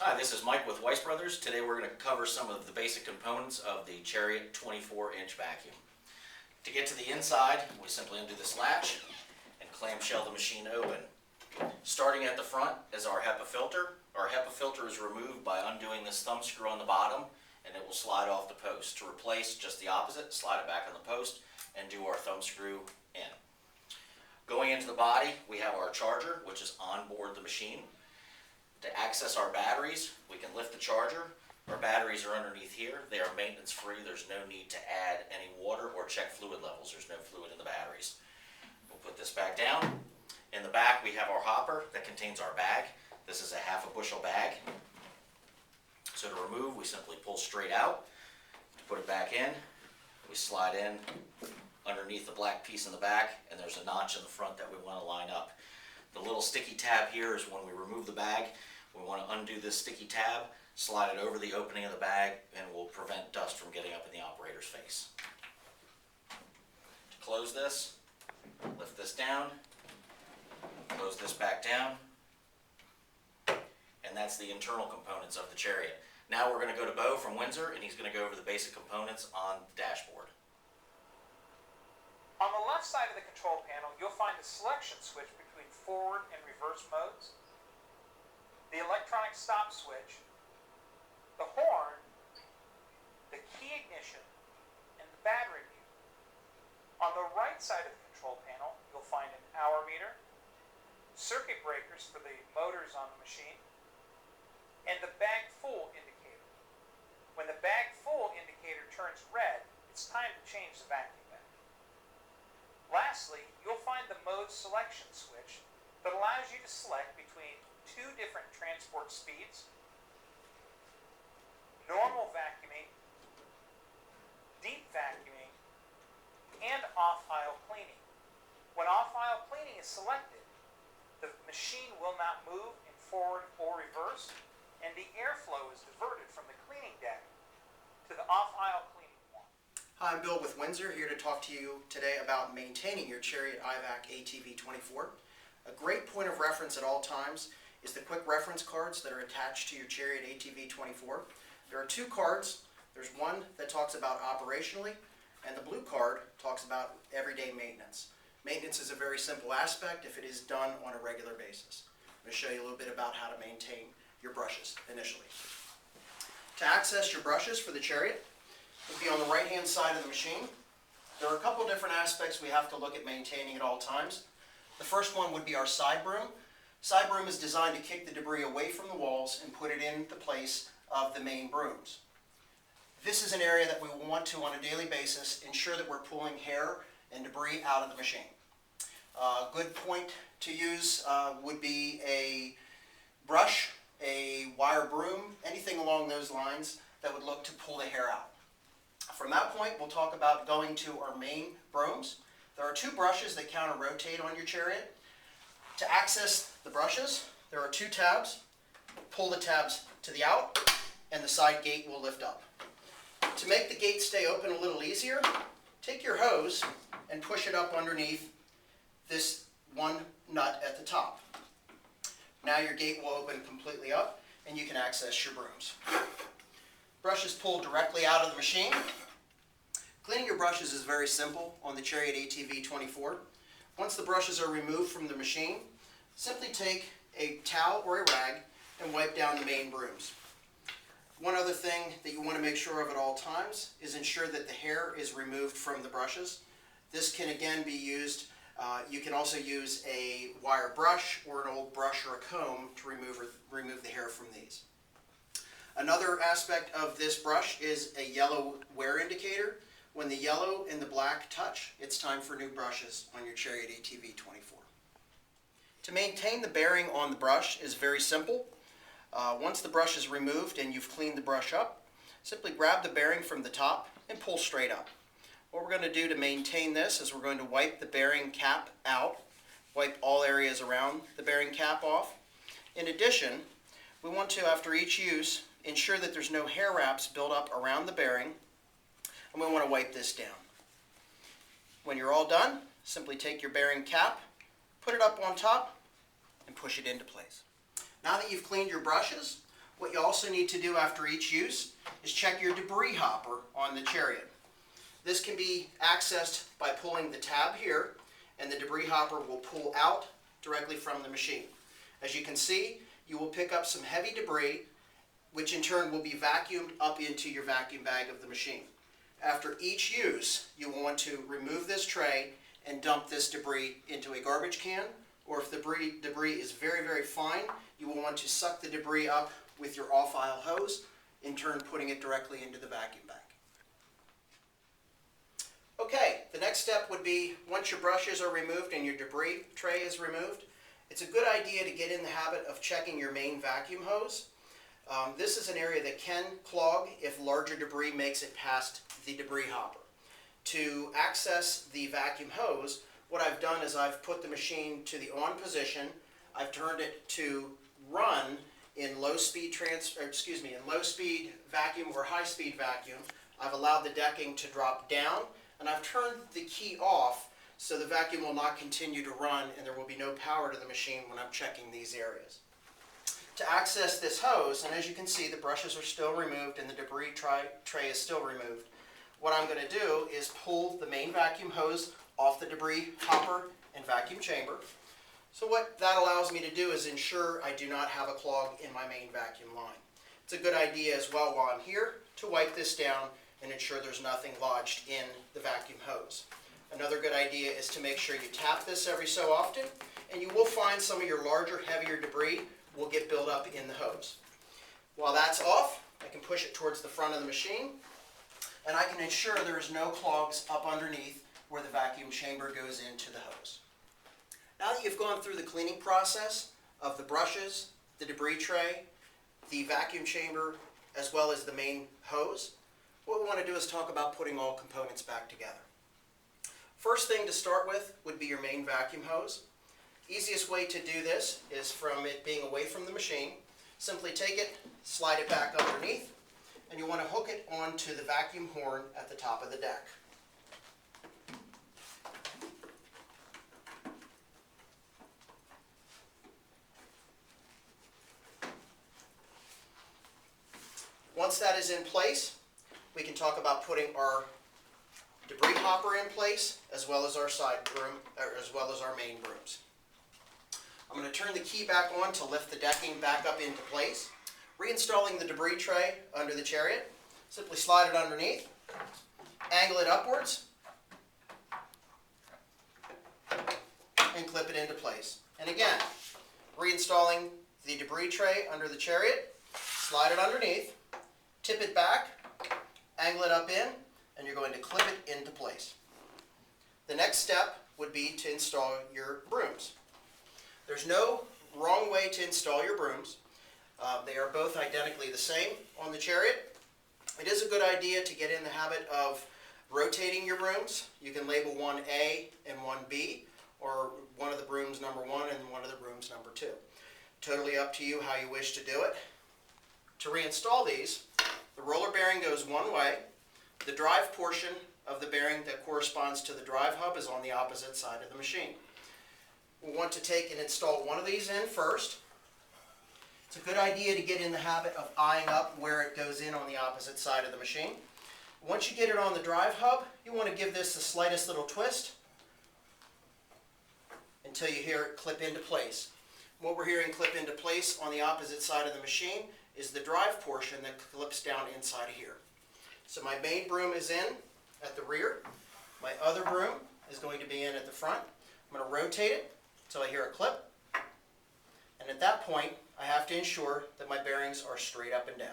Hi, this is Mike with Weiss Brothers. Today we're going to cover some of the basic components of the Chariot 24-inch vacuum. To get to the inside, we simply undo this latch and clamshell the machine open. Starting at the front is our HEPA filter. Our HEPA filter is removed by undoing this thumb screw on the bottom, and it will slide off the post. To replace, just the opposite, slide it back on the post and do our thumb screw in. Going into the body, we have our charger, which is on board the machine. To access our batteries, we can lift the charger. Our batteries are underneath here. They are maintenance free. There's no need to add any water or check fluid levels. There's no fluid in the batteries. We'll put this back down. In the back, we have our hopper that contains our bag. This is a half a bushel bag. So to remove, we simply pull straight out. To put it back in, we slide in underneath the black piece in the back, and there's a notch in the front that we want to line up. The little sticky tab here is when we remove the bag. We want to undo this sticky tab, slide it over the opening of the bag, and will prevent dust from getting up in the operator's face. To close this, lift this down, close this back down, and that's the internal components of the Chariot. Now we're going to go to Bo from Windsor, and he's going to go over the basic components on the dashboard. On the left side of the control panel, you'll find a selection switch between forward and reverse modes, the electronic stop switch, the horn, the key ignition, and the battery mute. On the right side of the control panel, you'll find an hour meter, circuit breakers for the motors on the machine, and the bag full indicator. When the bag full indicator turns red, it's time to change the vacuum bag. Lastly, you'll find the mode selection switch that allows you to select between two different transport speeds: normal vacuuming, deep vacuuming, and off-aisle cleaning. When off-aisle cleaning is selected, the machine will not move in forward or reverse, and the airflow is diverted from the cleaning deck to the off-aisle cleaning point. Hi, I'm Bill with Windsor, here to talk to you today about maintaining your Chariot IVAC ATV 24. A great point of reference at all times is the quick reference cards that are attached to your Chariot ATV 24. There are two cards. There's one that talks about operationally, and the blue card talks about everyday maintenance. Maintenance is a very simple aspect if it is done on a regular basis. I'm going to show you a little bit about how to maintain your brushes initially. To access your brushes for the Chariot, it will be on the right-hand side of the machine. There are a couple different aspects we have to look at maintaining at all times. The first one would be our side broom. Side broom is designed to kick the debris away from the walls and put it in the place of the main brooms. This is an area that we want to, on a daily basis, ensure that we're pulling hair and debris out of the machine. A good point to use would be a brush, a wire broom, anything along those lines that would look to pull the hair out. From that point, we'll talk about going to our main brooms. There are two brushes that counter-rotate on your Chariot. To access the brushes, there are two tabs. Pull the tabs to the out, and the side gate will lift up. To make the gate stay open a little easier, take your hose and push it up underneath this one nut at the top. Now your gate will open completely up, and you can access your brooms. Brushes pulled directly out of the machine. Cleaning your brushes is very simple on the Chariot ATV 24. Once the brushes are removed from the machine, simply take a towel or a rag and wipe down the main brooms. One other thing that you want to make sure of at all times is ensure that the hair is removed from the brushes. This can again be used, you can also use a wire brush or an old brush or a comb to remove the hair from these. Another aspect of this brush is a yellow wear indicator. When the yellow and the black touch, it's time for new brushes on your Chariot ATV 24. To maintain the bearing on the brush is very simple. Once the brush is removed and you've cleaned the brush up, simply grab the bearing from the top and pull straight up. What we're going to do to maintain this is we're going to wipe the bearing cap out, wipe all areas around the bearing cap off. In addition, we want to, after each use, ensure that there's no hair wraps built up around the bearing, and we want to wipe this down. When you're all done, simply take your bearing cap, put it up on top, and push it into place. Now that you've cleaned your brushes, What you also need to do after each use is check your debris hopper on the Chariot. This can be accessed by pulling the tab here, and the debris hopper will pull out directly from the machine. As you can see, you will pick up some heavy debris, which in turn will be vacuumed up into your vacuum bag of the machine. After each use, you will want to remove this tray and dump this debris into a garbage can, or if the debris is very, very fine, you will want to suck the debris up with your off-aisle hose, in turn putting it directly into the vacuum bag. Okay, the next step would be, once your brushes are removed and your debris tray is removed, it's a good idea to get in the habit of checking your main vacuum hose. This is an area that can clog if larger debris makes it past the debris hopper. To access the vacuum hose, what I've done is I've put the machine to the on position. I've turned it to run in low speed vacuum or high speed vacuum. I've allowed the decking to drop down, and I've turned the key off so the vacuum will not continue to run and there will be no power to the machine when I'm checking these areas. To access this hose, and as you can see, the brushes are still removed and the debris tray is still removed, what I'm going to do is pull the main vacuum hose off the debris hopper and vacuum chamber. So what that allows me to do is ensure I do not have a clog in my main vacuum line. It's a good idea as well while I'm here to wipe this down and ensure there's nothing lodged in the vacuum hose. Another good idea is to make sure you tap this every so often, and you will find some of your larger, heavier debris will get built up in the hose. While that's off, I can push it towards the front of the machine, and I can ensure there is no clogs up underneath where the vacuum chamber goes into the hose. Now that you've gone through the cleaning process of the brushes, the debris tray, the vacuum chamber, as well as the main hose, what we want to do is talk about putting all components back together. First thing to start with would be your main vacuum hose. Easiest way to do this is from it being away from the machine. Simply take it, slide it back underneath, and you want to hook it onto the vacuum horn at the top of the deck. Once that is in place, we can talk about putting our debris hopper in place, as well as our side broom, as well as our main brooms. I'm going to turn the key back on to lift the decking back up into place. Reinstalling the debris tray under the Chariot, simply slide it underneath, angle it upwards, and clip it into place. And again, reinstalling the debris tray under the Chariot, slide it underneath, tip it back, angle it up in, and you're going to clip it into place. The next step would be to install your brooms. There's no wrong way to install your brooms. They are both identically the same on the Chariot. It is a good idea to get in the habit of rotating your brooms. You can label one A and one B, or one of the brooms number 1 and one of the brooms number 2. Totally up to you how you wish to do it. To reinstall these, the roller bearing goes one way. The drive portion of the bearing that corresponds to the drive hub is on the opposite side of the machine. We'll want to take and install one of these in first. It's a good idea to get in the habit of eyeing up where it goes in on the opposite side of the machine. Once you get it on the drive hub, you want to give this the slightest little twist until you hear it clip into place. What we're hearing clip into place on the opposite side of the machine is the drive portion that clips down inside of here. So my main broom is in at the rear. My other broom is going to be in at the front. I'm going to rotate it until I hear a clip. And at that point, I have to ensure that my bearings are straight up and down.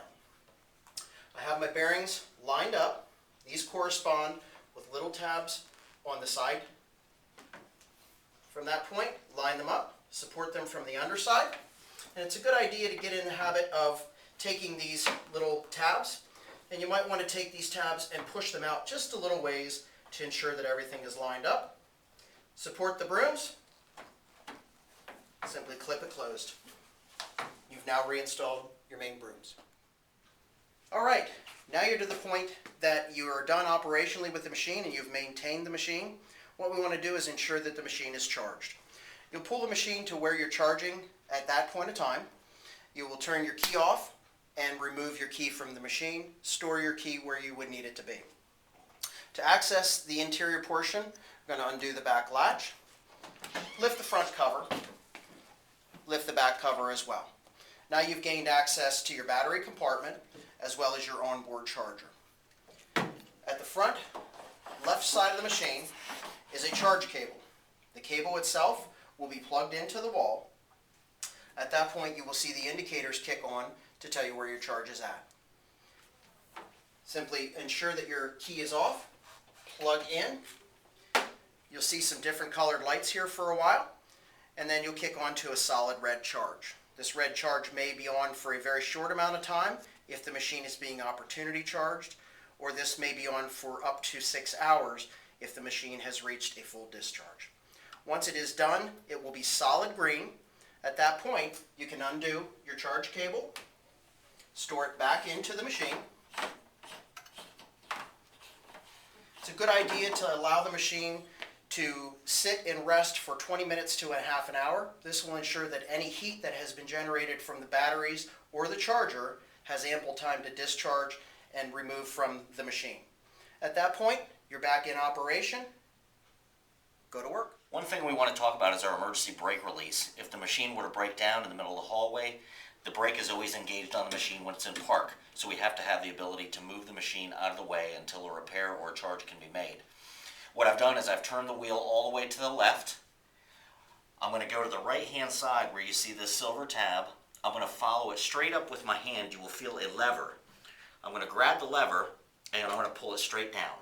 I have my bearings lined up. These correspond with little tabs on the side. From that point, line them up, support them from the underside. And it's a good idea to get in the habit of taking these little tabs, and you might want to take these tabs and push them out just a little ways to ensure that everything is lined up. Support the brooms, simply clip it closed. You've now reinstalled your main brooms. Alright, now you're to the point that you are done operationally with the machine and you've maintained the machine. What we want to do is ensure that the machine is charged. You'll pull the machine to where you're charging at that point of time. You will turn your key off and remove your key from the machine. Store your key where you would need it to be. To access the interior portion, I'm going to undo the back latch, lift the front cover, lift the back cover as well. Now you've gained access to your battery compartment as well as your onboard charger. At the front left side of the machine is a charge cable. The cable itself will be plugged into the wall. At that point you will see the indicators kick on to tell you where your charge is at. Simply ensure that your key is off, plug in. You'll see some different colored lights here for a while, and then you'll kick on to a solid red charge. This red charge may be on for a very short amount of time if the machine is being opportunity charged, or this may be on for up to 6 hours if the machine has reached a full discharge. Once it is done, it will be solid green. At that point, you can undo your charge cable, store it back into the machine. It's a good idea to allow the machine to sit and rest for 20 minutes to a half an hour. This will ensure that any heat that has been generated from the batteries or the charger has ample time to discharge and remove from the machine. At that point, you're back in operation. Go to work. One thing we want to talk about is our emergency brake release. If the machine were to break down in the middle of the hallway, the brake is always engaged on the machine when it's in park, so we have to have the ability to move the machine out of the way until a repair or a charge can be made. What I've done is I've turned the wheel all the way to the left. I'm going to go to the right hand side where you see this silver tab. I'm going to follow it straight up with my hand. You will feel a lever. I'm going to grab the lever and I'm going to pull it straight down.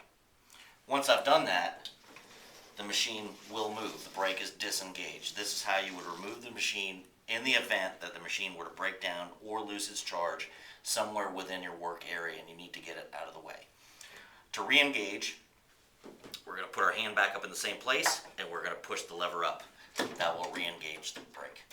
Once I've done that, the machine will move. The brake is disengaged. This is how you would remove the machine in the event that the machine were to break down or lose its charge somewhere within your work area and you need to get it out of the way. To re-engage, we're going to put our hand back up in the same place and we're going to push the lever up. That will re-engage the brake.